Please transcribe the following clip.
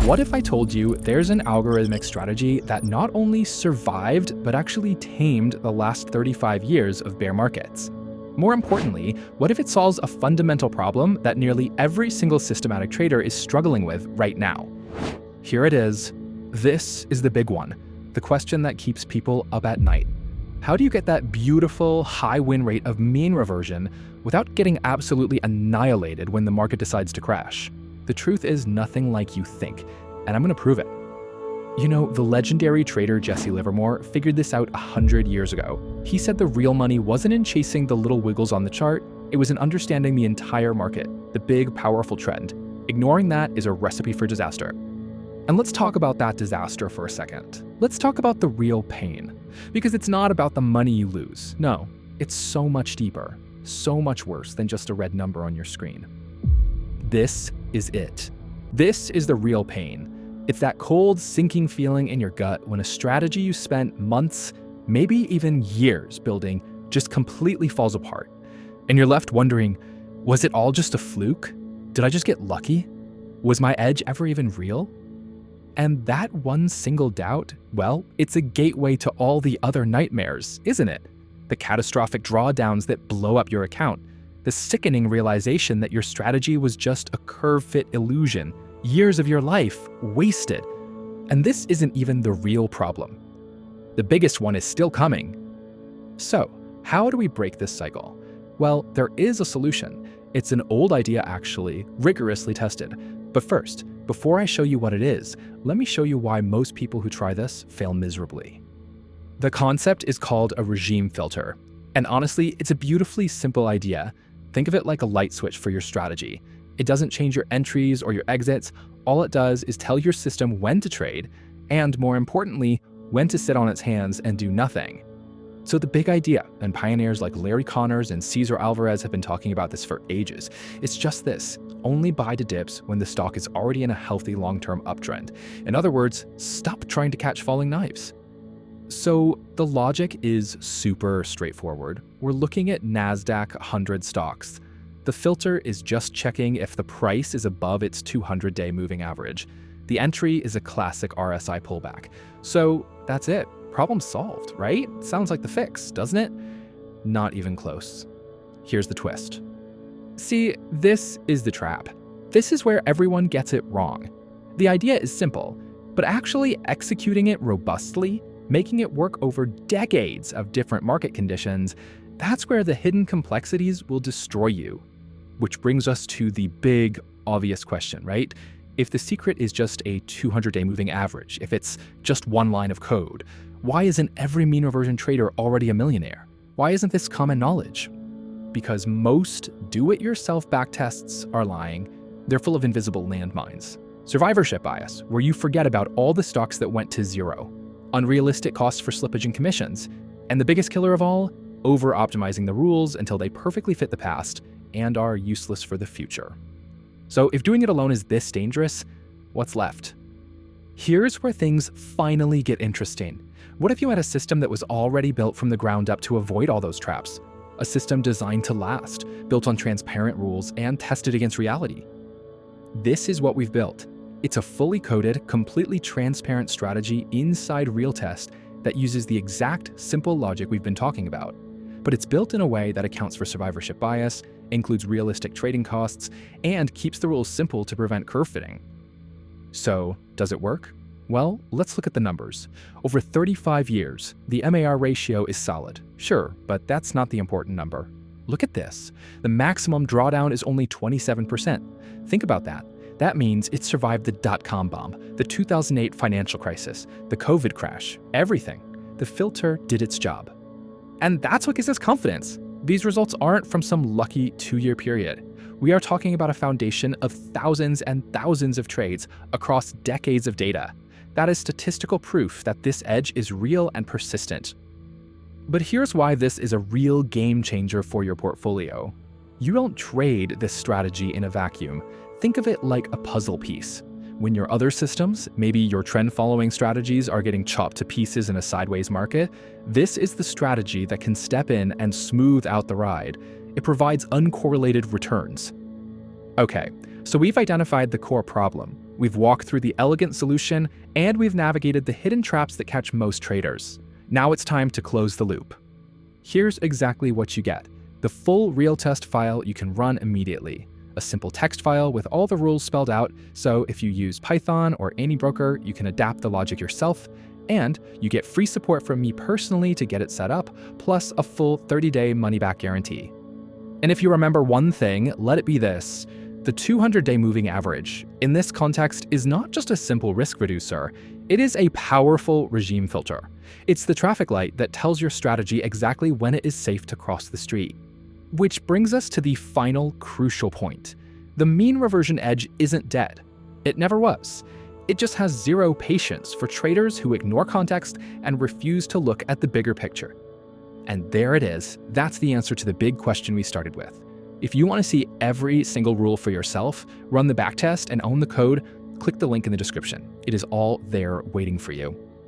What if I told you there's an algorithmic strategy that not only survived, but actually tamed the last 35 years of bear markets? More importantly, what if it solves a fundamental problem that nearly every single systematic trader is struggling with right now? Here it is. This is the big one, the question that keeps people up at night. How do you get that beautiful high win rate of mean reversion without getting absolutely annihilated when the market decides to crash? The truth is nothing like you think, and I'm going to prove it. You know, the legendary trader Jesse Livermore figured this out 100 years ago. He said the real money wasn't in chasing the little wiggles on the chart, it was in understanding the entire market, the big, powerful trend. Ignoring that is a recipe for disaster. And let's talk about that disaster for a second. Let's talk about the real pain. Because it's not about the money you lose. No, it's so much deeper, so much worse than just a red number on your screen. This is it. This is the real pain. It's that cold, sinking feeling in your gut when a strategy you spent months, maybe even years building just completely falls apart. And you're left wondering, was it all just a fluke? Did I just get lucky? Was my edge ever even real? And that one single doubt, well, it's a gateway to all the other nightmares, isn't it? The catastrophic drawdowns that blow up your account, the sickening realization that your strategy was just a curve-fit illusion, years of your life wasted. And this isn't even the real problem. The biggest one is still coming. So, how do we break this cycle? Well, there is a solution. It's an old idea actually, rigorously tested. But first, before I show you what it is, let me show you why most people who try this fail miserably. The concept is called a regime filter. And honestly, it's a beautifully simple idea. Think of it like a light switch for your strategy. It doesn't change your entries or your exits. All it does is tell your system when to trade, and more importantly, when to sit on its hands and do nothing. So the big idea, and pioneers like Larry Connors and Cesar Alvarez have been talking about this for ages, it's just this: only buy to dips when the stock is already in a healthy long-term uptrend. In other words, stop trying to catch falling knives. So the logic is super straightforward. We're looking at NASDAQ 100 stocks. The filter is just checking if the price is above its 200-day moving average. The entry is a classic RSI pullback. So that's it. Problem solved, right? Sounds like the fix, doesn't it? Not even close. Here's the twist. See, this is the trap. This is where everyone gets it wrong. The idea is simple, but actually executing it robustly, making it work over decades of different market conditions, that's where the hidden complexities will destroy you. Which brings us to the big, obvious question, right? If the secret is just a 200-day moving average, if it's just one line of code, why isn't every mean reversion trader already a millionaire? Why isn't this common knowledge? Because most do-it-yourself backtests are lying. They're full of invisible landmines. Survivorship bias, where you forget about all the stocks that went to zero. Unrealistic costs for slippage and commissions. And the biggest killer of all, over-optimizing the rules until they perfectly fit the past and are useless for the future. So if doing it alone is this dangerous, what's left? Here's where things finally get interesting. What if you had a system that was already built from the ground up to avoid all those traps? A system designed to last, built on transparent rules and tested against reality. This is what we've built. It's a fully coded, completely transparent strategy inside RealTest that uses the exact simple logic we've been talking about. But it's built in a way that accounts for survivorship bias, includes realistic trading costs, and keeps the rules simple to prevent curve fitting. So, does it work? Well, let's look at the numbers. Over 35 years, the MAR ratio is solid. Sure, but that's not the important number. Look at this. The maximum drawdown is only 27%. Think about that. That means it survived the dot-com bomb, the 2008 financial crisis, the COVID crash, everything. The filter did its job. And that's what gives us confidence. These results aren't from some lucky 2-year period. We are talking about a foundation of thousands and thousands of trades across decades of data. That is statistical proof that this edge is real and persistent. But here's why this is a real game changer for your portfolio. You don't trade this strategy in a vacuum. Think of it like a puzzle piece. When your other systems, maybe your trend-following strategies, are getting chopped to pieces in a sideways market, this is the strategy that can step in and smooth out the ride. It provides uncorrelated returns. Okay, so we've identified the core problem. We've walked through the elegant solution, and we've navigated the hidden traps that catch most traders. Now it's time to close the loop. Here's exactly what you get: the full RealTest file you can run immediately. A simple text file with all the rules spelled out, so if you use Python or any broker, you can adapt the logic yourself, and you get free support from me personally to get it set up, plus a full 30-day money-back guarantee. And if you remember one thing, let it be this: the 200-day moving average, in this context, is not just a simple risk reducer, it is a powerful regime filter. It's the traffic light that tells your strategy exactly when it is safe to cross the street. Which brings us to the final crucial point. The mean reversion edge isn't dead. It never was. It just has zero patience for traders who ignore context and refuse to look at the bigger picture. And there it is. That's the answer to the big question we started with. If you want to see every single rule for yourself, run the backtest, and own the code, click the link in the description. It is all there waiting for you.